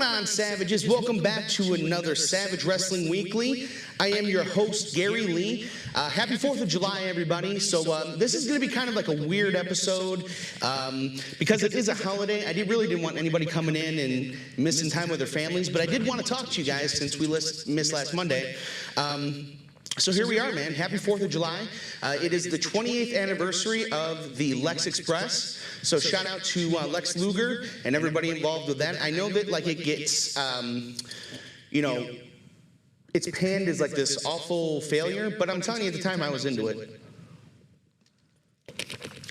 on, Savages? Welcome back to another Savage Wrestling Weekly. I am your host, Gary Lee. Happy 4th of July, everybody. So this is going to be kind of like a weird episode because it is a holiday. I really didn't want anybody coming in and missing time with their families, but I did want to talk to you guys since we missed last Monday. So here we are, man. Happy 4th of July. It is the 28th anniversary of the Lex Express. So shout out to Lex Luger and everybody involved with that. I know that like it gets, you know, it's panned as like this awful failure, but I'm telling you at the time I was into it.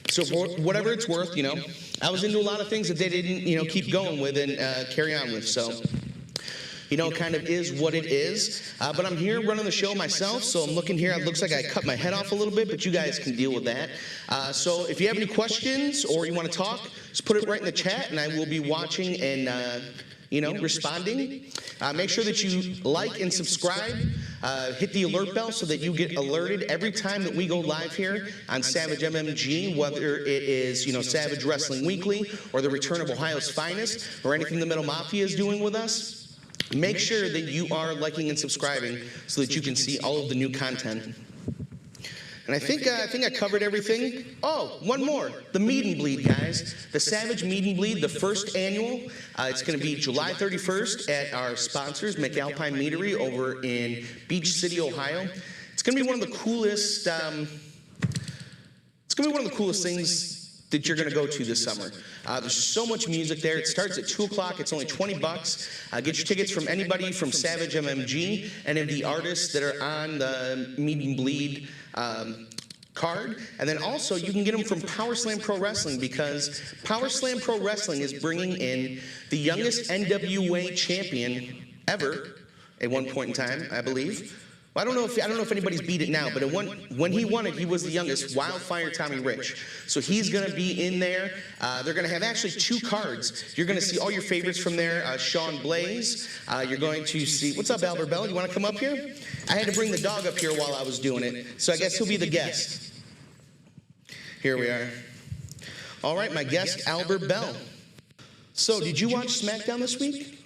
So for whatever it's worth, you know, I was into a lot of things that they didn't, you know, keep going with and carry on with. So, you know, kind of is what it is. But I'm here running the show myself, so I'm looking here. It looks like I cut my head off a little bit, but you guys can deal with that. So if you have any questions or you want to talk, just put it right in the chat, and I will be watching and, you know, responding. Make sure that you like and subscribe. Hit the alert bell so that you get alerted every time that we go live here on Savage MMG, whether it is, you know, Savage Wrestling Weekly or the return of Ohio's Finest or anything the Metal Mafia is doing with us. Make sure that you are liking and subscribing so that you can see all of the new content. And I think I covered everything. Oh, one more. The Meet and Bleed, guys. The Savage Meet and Bleed, the first annual. It's going to be July 31st at our sponsors, McAlpine Meadery over in Beach City, Ohio. It's going to be one of the coolest. It's going to be one of the coolest things that you're going to go to this summer. There's so much music there. It starts at 2 o'clock. It's only $20. Get your tickets from anybody from Savage MMG, any of the artists that are on the Meet and Bleed card. And then also, you can get them from Power Slam Pro Wrestling because Power Slam Pro Wrestling is bringing in the youngest NWA champion ever at one point in time, I believe. I don't know if anybody's beat it now, but when he won it, he was the youngest, Wildfire Tommy Rich. So he's going to be in there. They're going to have actually 2 cards. You're going to see all your favorites from there. Sean Blaze. You're going to see, what's up, Albert Bell? You want to come up here? I had to bring the dog up here while I was doing it, so I guess he'll be the guest. Here we are. All right, my guest, Albert Bell. So did you watch SmackDown this week?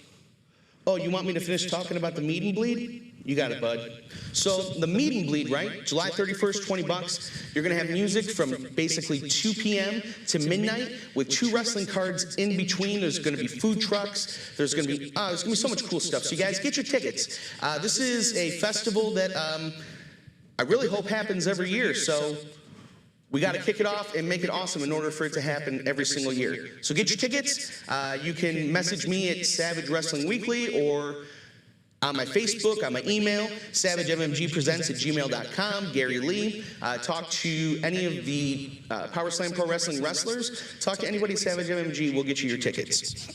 Oh, you want me to finish talking about the Meet and Bleed? You got it, bud. So the Meet and Bleed, right? July 31st, $20. You're going to have music from basically 2 p.m. to midnight with 2 wrestling cards in between. There's going to be food trucks. There's going to be so much cool stuff. So you guys get your tickets. This is a festival that I really hope happens every year. So we got to kick it off and make it awesome in order for it to happen every single year. So get your tickets. You can message me at Savage Wrestling Weekly or on my Facebook, on my email, SavageMMGpresents@gmail.com, Gary Lee. Talk to any of the Power Slam Pro Wrestling wrestlers. Talk to anybody at Savage MMG. We'll get you your tickets.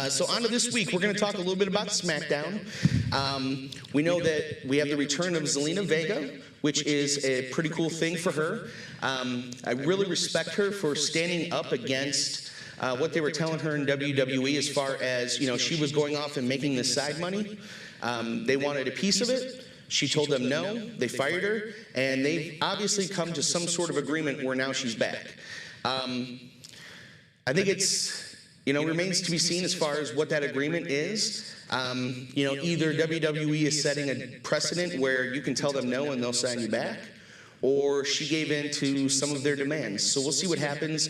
So on to this week, we're going to talk a little bit about SmackDown. We know that we have the return of Zelina Vega, which is a pretty cool thing for her. I really respect her for standing up against what they were telling her in WWE as far as, you know, she was going off and making this side money. They wanted a piece of it. She told them no. They fired her, and they've obviously come to some sort of agreement where now she's back. I think it's, you know, remains to be seen as far as what that agreement is. You know, either WWE is setting a precedent where you can tell them no and they'll sign you back, or she gave in to some of their demands. So we'll see what happens.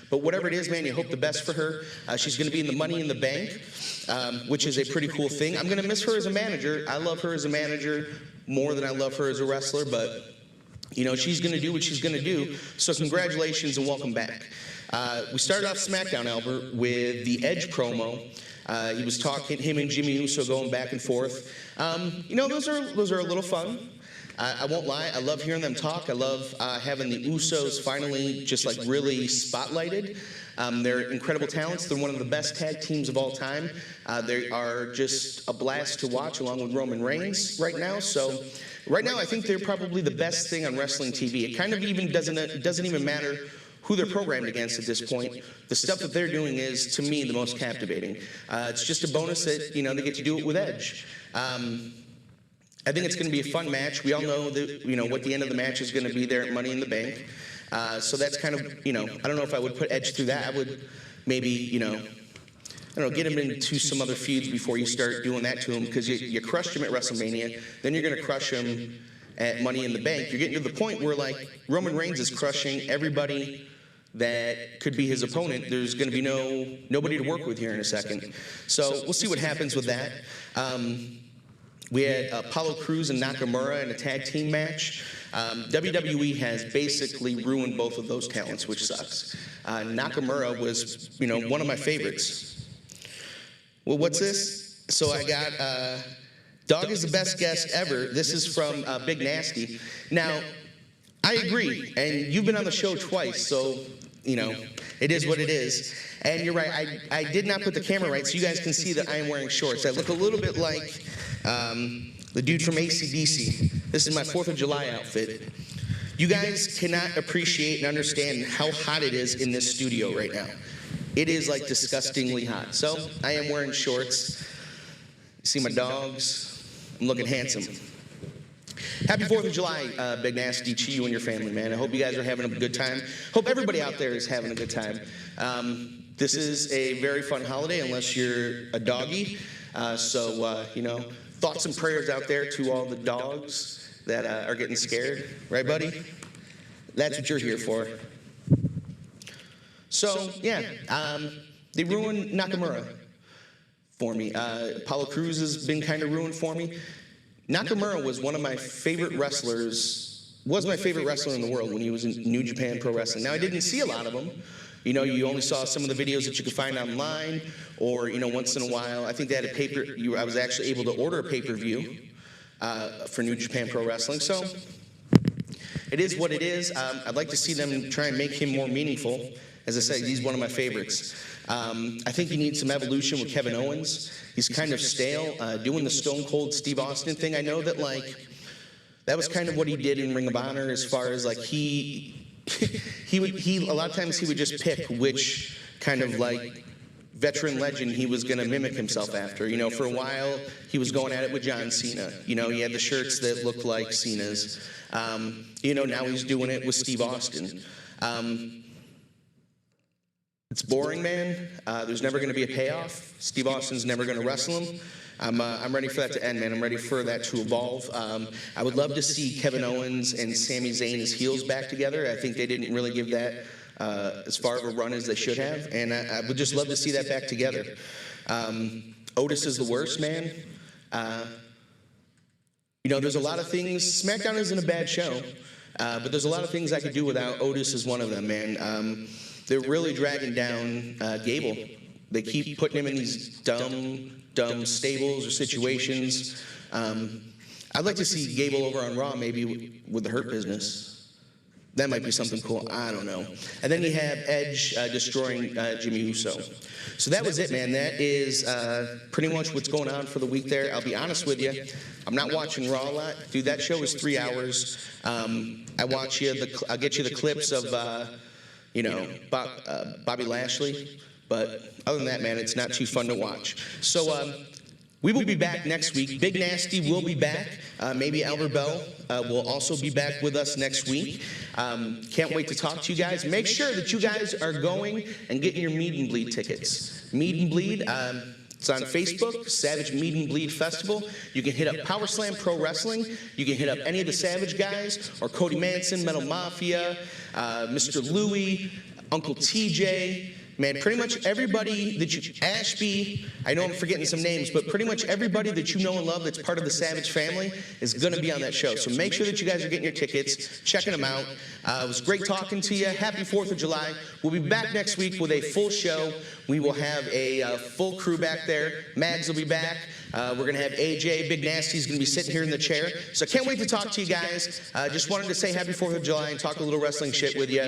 But whatever it is, man, you hope the best for her. She's going to be in the Money in the Bank, which is a pretty cool thing. I'm going to miss her as a manager. I love her as a manager more than I love her as a wrestler, but, you know, she's going to do what she's going to do. So congratulations and welcome back. We started off SmackDown, Albert, with the Edge promo. He was talking, him and Jimmy Uso going back and forth. You know, those are a little fun. I won't lie, I love hearing them talk. I love having the Usos finally just like really spotlighted. They're incredible talents. They're one of the best tag teams of all time. They are just a blast to watch along with Roman Reigns right now. So right now I think they're probably the best thing on wrestling TV. It kind of even doesn't even matter who they're programmed against at this point. The stuff that they're doing is, to me, the most captivating. It's just a bonus that, you know, they get to do it with Edge. I think it's going to be a fun match. We all know that, you know, what the end of the match is going to be there at Money in the Bank. So that's kind of, you know, I don't know if I would put Edge through that. I would maybe, you know, don't know, get him into some other feuds before you start doing that to him, because you crushed him at WrestleMania, then you're going to crush him at Money in the Bank. You're getting to the point where, like, Roman Reigns is crushing everybody that could be his opponent. There's going to be nobody to work with here in a second. So we'll see what happens with that. We had Apollo Crews and Nakamura in a tag team match. WWE has basically ruined both of those talents, which sucks. Nakamura was, one of my favorites. Well, what's this? So I got Dog is the best guest ever. This is from Big Nasty. Now, I agree, and you've been on the show twice, so, it is what it is. And you're right, I did not put the camera right, so you guys can see that I am wearing shorts. I look a little bit like the dude from AC/DC. This is my 4th of July outfit. You guys cannot appreciate and understand how hot it is in this studio right now. It is, like, disgustingly hot. So I am wearing shorts. You see my dogs? I'm looking handsome. Happy 4th of July, Big Nasty, to you and your family, man. I hope you guys are having a good time. Hope everybody out there is having a good time. This is a very fun holiday, unless you're a doggy. Thoughts and prayers out there to all the dogs that are getting scared. Right, buddy? That's what you're here for. So, yeah, they ruined Nakamura for me. Apollo Crews has been kind of ruined for me. Nakamura was one of my favorite wrestlers, was my favorite wrestler in the world when he was in New Japan Pro Wrestling. Now, I didn't see a lot of them. You only saw some of the videos that you could find online, or, once in a while. I think they had I was actually able to order a pay-per-view for New Japan Pro Wrestling. So it is what it is. I'd like to see them try and make him more meaningful. As I said, he's one of my favorites. I think he needs some evolution with Kevin Owens. He's kind of stale, doing the Stone Cold Steve Austin thing. I know that, that was kind of what he did in Ring of Honor, as far as, he a lot of times he would just pick which kind of, veteran legend he was going to mimic himself after. For a while, he was going at it with John Cena. He had the shirts that looked like Cena's. Now he's doing it with Steve Austin. It's boring, man. There's never going to be a payoff. Steve Austin's never going to wrestle him. I'm ready for that to end, man. I'm ready for that to evolve. I would love to see Kevin Owens and Sami Zayn as heels back together. I think they didn't really give that as far of a run as they should have, and I would just love to see that back together. Otis is the worst, man. There's a lot of things. SmackDown isn't a bad show, but there's a lot of things I could do without. Otis is one of them, man. They're really dragging down Gable. They keep putting him in these dumb stables or situations. I'd like to see Gable over on Raw, maybe with the Hurt Business. That might be something cool. I don't know. And then you have Edge destroying Jimmy Uso. So that was it, man. That is pretty much what's going on for the week there. I'll be honest with you. I'm not watching Raw a lot. Dude, that show is 3 hours. I'll get you the clips of, Bobby Lashley. But other than that, man, it's not too fun to watch. So we will be back next week. Big Nasty will be back. Maybe Albert Bell will also be back with us next week. Can't wait to talk to you guys. Make sure that you guys are going and getting your Meet and Bleed tickets. Meet and Bleed, it's on Facebook, Savage Meet and Bleed Festival. You can hit up Power Slam Pro Wrestling. You can hit up any of the Savage guys, or Cody Manson, Metal Mafia, Mr. Louie, Uncle TJ. Man, pretty much everybody that you, Ashby, I know I'm forgetting some names, but pretty much everybody that you know and love that's part of the Savage family is going to be on that show. So make sure that you guys are getting your tickets, checking them out. It was great talking to you. Happy 4th of July. We'll be back next week with a full show. We will have a full crew back there. Mags will be back. We're going to have AJ, Big Nasty's going to be sitting here in the chair. So I can't wait to talk to you guys. Just wanted to say happy 4th of July and talk a little wrestling shit with you.